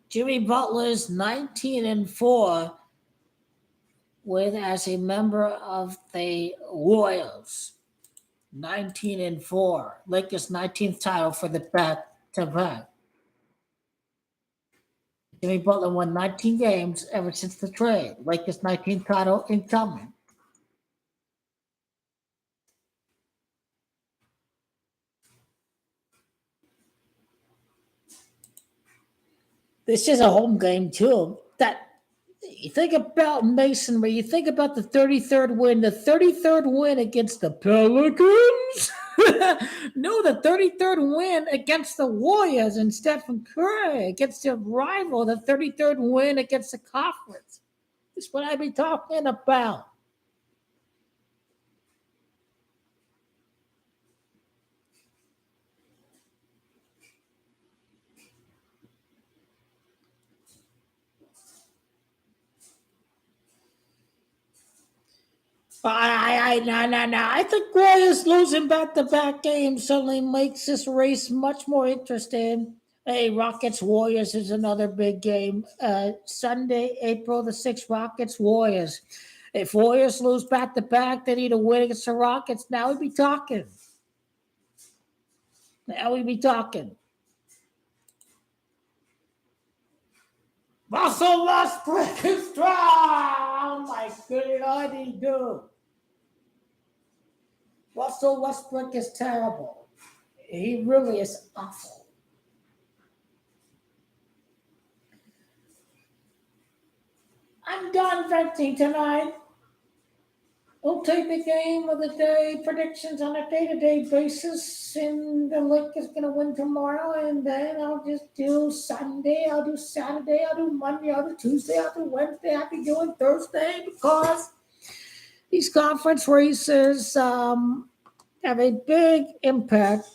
S1: Jimmy Butler is 19-4 with as a member of the Warriors. 19-4. Lakers 19th title for the back-to-back. Jimmy Butler won 19 games ever since the trade. Lakers 19th title incoming. This is a home game too. That you think about masonry. You think about the 33rd win. The 33rd win against the Pelicans. No, the 33rd win against the Warriors and Stephen Curry against their rival. The 33rd win against the conference. This is what I be talking about. No. I think Warriors losing back-to-back games suddenly makes this race much more interesting. Hey, Rockets Warriors is another big game. Sunday, April the 6th, Rockets Warriors. If Warriors lose back-to-back, they need a win against the Rockets. Now we'd be talking. Russell Westbrick is strong. Oh my good Lord, he do. Russell Westbrick is terrible. He really is awful. I'm done venting tonight. We'll take the game of the day predictions on a day-to-day basis, and the Lakers going to win tomorrow, and then I'll just do Sunday, I'll do Saturday, I'll do Monday, I'll do Tuesday, I'll do Wednesday, I'll be doing Thursday, because these conference races have a big impact.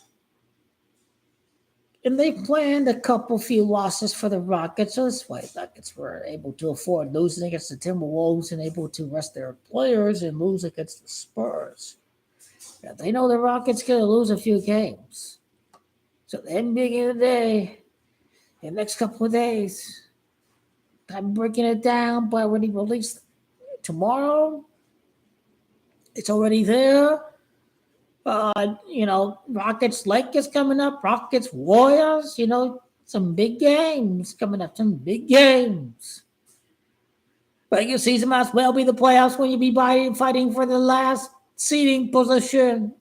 S1: And they planned a few losses for the Rockets, so that's why the Rockets were able to afford losing against the Timberwolves and able to rest their players and lose against the Spurs. Now, they know the Rockets going to lose a few games. So the NBA of the day, in the next couple of days, I'm breaking it down by when he released tomorrow. It's already there. Rockets Lakers coming up, Rockets Warriors, some big games coming up, some big games. Regular season might as well be the playoffs when you be fighting for the last seeding position.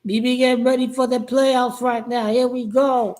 S1: We be getting ready for the playoffs right now. Here we go.